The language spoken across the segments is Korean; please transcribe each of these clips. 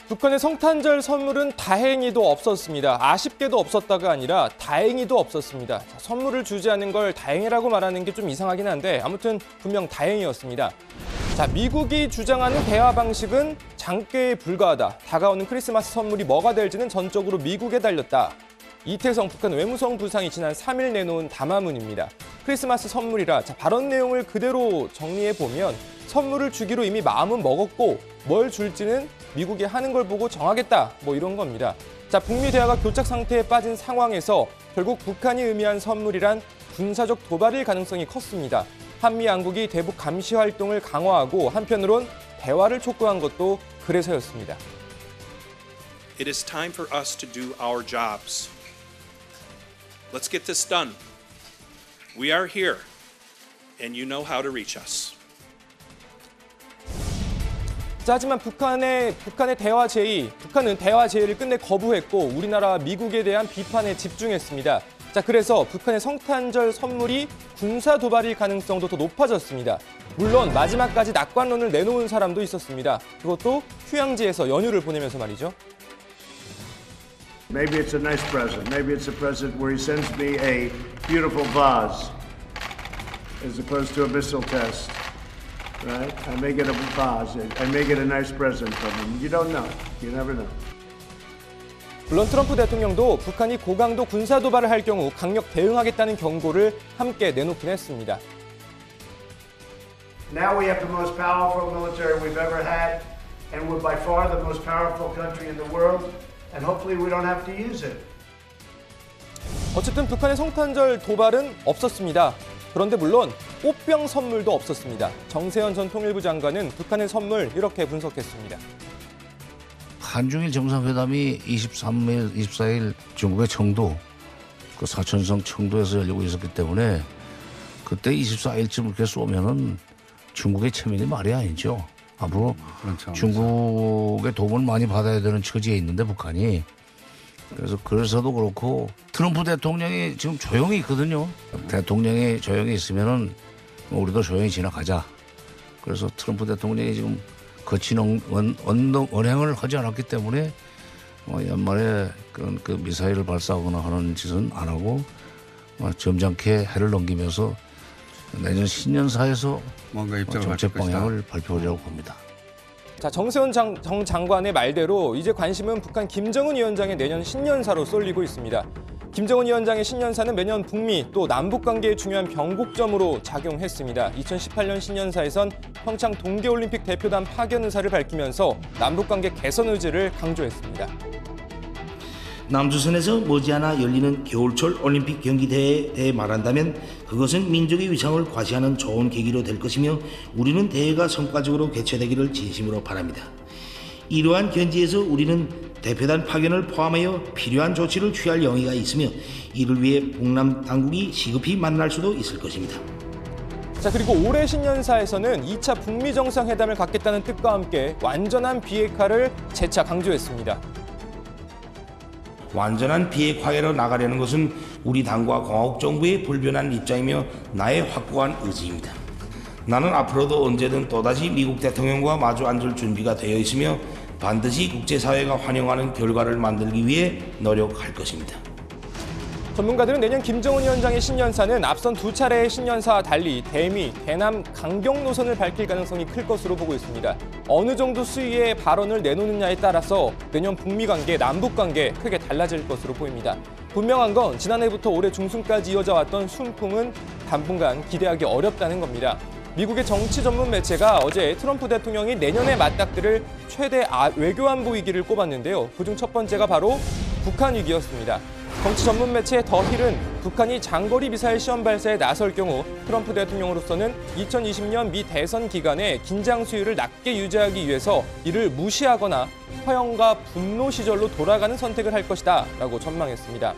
북한의 성탄절 선물은 다행히도 없었습니다. 아쉽게도 없었다가 아니라 다행히도 없었습니다. 자, 선물을 주지 않은 걸 다행이라고 말하는 게 좀 이상하긴 한데 아무튼 분명 다행이었습니다. 자, 미국이 주장하는 대화 방식은 장깨에 불과하다. 다가오는 크리스마스 선물이 뭐가 될지는 전적으로 미국에 달렸다. 이태성 북한 외무성 부상이 지난 3일 내놓은 담화문입니다. 크리스마스 선물이라 자, 발언 내용을 그대로 정리해보면 선물을 주기로 이미 마음은 먹었고 뭘 줄지는 미국이 하는 걸 보고 정하겠다 뭐 이런 겁니다. 자, 북미 대화가 교착 상태에 빠진 상황에서 결국 북한이 의미한 선물이란 군사적 도발일 가능성이 컸습니다. 한미 양국이 대북 감시 활동을 강화하고 한편으론 대화를 촉구한 것도 그래서였습니다. It is time for us to do our jobs. Let's get this done. We are here, and you know how to reach us. 자, 하지만 북한은 대화 제의를 끝내 거부했고 우리나라와 미국에 대한 비판에 집중했습니다. 자, 그래서 북한의 성탄절 선물이 군사 도발일 가능성도 더 높아졌습니다. 물론 마지막까지 낙관론을 내놓은 사람도 있었습니다. 그것도 휴양지에서 연휴를 보내면서 말이죠. Maybe it's a nice present. Maybe it's a present where he sends me a beautiful vase as opposed to a missile test. Right? I may get a vase. I may get a nice present from him. You don't know. You never know. 물론 트럼프 대통령도 북한이 고강도 군사 도발을 할 경우 강력 대응하겠다는 경고를 함께 내놓긴 했습니다. Now we have the most powerful military we've ever had, and we're by far the most powerful country in the world, and hopefully we don't have to use it. 어쨌든 북한의 성탄절 도발은 없었습니다. 그런데 물론 꽃병 선물도 없었습니다. 정세현 전 통일부 장관은 북한의 선물 이렇게 분석했습니다. 한중일 정상회담이 23일, 24일 중국의 청도, 그 사천성 청도에서 열리고 있었기 때문에 그때 24일쯤 이렇게 쏘면은 중국의 체면이 말이 아니죠. 앞으로 그렇죠. 중국의 도움을 많이 받아야 되는 처지에 있는데 북한이. 그래서도 그렇고 트럼프 대통령이 지금 조용히 있거든요. 대통령이 조용히 있으면은 우리도 조용히 지나가자. 그래서 트럼프 대통령이 지금 거친 언행을 하지 않았기 때문에 연말에 그 미사일을 발사하거나 하는 짓은 안 하고 점잖게 해를 넘기면서 내년 신년사에서 뭔가 정책 방향을 발표하려고 봅니다. 자, 정세현 정 장관의 말대로 이제 관심은 북한 김정은 위원장의 내년 신년사로 쏠리고 있습니다. 김정은 위원장의 신년사는 매년 북미 또 남북 관계에 중요한 변곡점으로 작용했습니다. 2018년 신년사에선 평창 동계올림픽 대표단 파견 의사를 밝히면서 남북 관계 개선 의지를 강조했습니다. 남조선에서 머지않아 열리는 겨울철 올림픽 경기대회에 대해 말한다면 그것은 민족의 위상을 과시하는 좋은 계기로 될 것이며 우리는 대회가 성과적으로 개최되기를 진심으로 바랍니다. 이러한 견지에서 우리는 대표단 파견을 포함하여 필요한 조치를 취할 용의가 있으며 이를 위해 북남 당국이 시급히 만날 수도 있을 것입니다. 자, 그리고 올해 신년사에서는 2차 북미 정상회담을 갖겠다는 뜻과 함께 완전한 비핵화를 재차 강조했습니다. 완전한 비핵화로 나가려는 것은 우리 당과 공화국 정부의 불변한 입장이며 나의 확고한 의지입니다. 나는 앞으로도 언제든 또다시 미국 대통령과 마주 앉을 준비가 되어 있으며 반드시 국제사회가 환영하는 결과를 만들기 위해 노력할 것입니다. 전문가들은 내년 김정은 위원장의 신년사는 앞선 두 차례의 신년사와 달리 대미, 대남 강경 노선을 밝힐 가능성이 클 것으로 보고 있습니다. 어느 정도 수위의 발언을 내놓느냐에 따라서 내년 북미 관계, 남북 관계 크게 달라질 것으로 보입니다. 분명한 건 지난해부터 올해 중순까지 이어져 왔던 순풍은 당분간 기대하기 어렵다는 겁니다. 미국의 정치 전문 매체가 어제 트럼프 대통령이 내년에 맞닥뜨릴 최대 외교안보 위기를 꼽았는데요. 그중 첫 번째가 바로 북한 위기였습니다. 정치 전문 매체 더 힐은 북한이 장거리 미사일 시험 발사에 나설 경우 트럼프 대통령으로서는 2020년 미 대선 기간에 긴장 수위를 낮게 유지하기 위해서 이를 무시하거나 허영과 분노 시절로 돌아가는 선택을 할 것이다 라고 전망했습니다.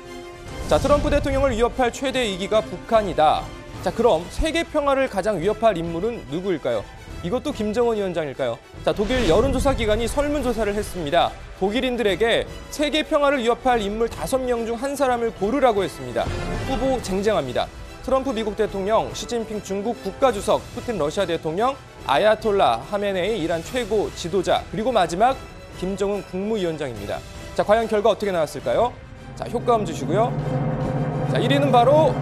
자, 트럼프 대통령을 위협할 최대 위기가 북한이다. 자, 그럼 세계 평화를 가장 위협할 인물은 누구일까요? 이것도 김정은 위원장일까요? 자, 독일 여론조사 기관이 설문조사를 했습니다. 독일인들에게 세계 평화를 위협할 인물 5명 중 한 사람을 고르라고 했습니다. 후보 쟁쟁합니다. 트럼프 미국 대통령, 시진핑 중국 국가주석, 푸틴 러시아 대통령, 아야톨라 하메네이 이란 최고 지도자, 그리고 마지막 김정은 국무위원장입니다. 자, 과연 결과 어떻게 나왔을까요? 자, 효과음 주시고요. 자, 1위는 바로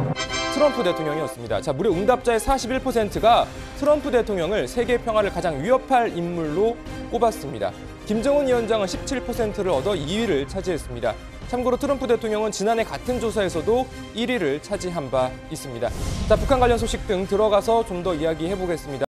트럼프 대통령이었습니다. 자, 무려 응답자의 41%가 트럼프 대통령을 세계 평화를 가장 위협할 인물로 꼽았습니다. 김정은 위원장은 17%를 얻어 2위를 차지했습니다. 참고로 트럼프 대통령은 지난해 같은 조사에서도 1위를 차지한 바 있습니다. 자, 북한 관련 소식 등 들어가서 좀 더 이야기해 보겠습니다.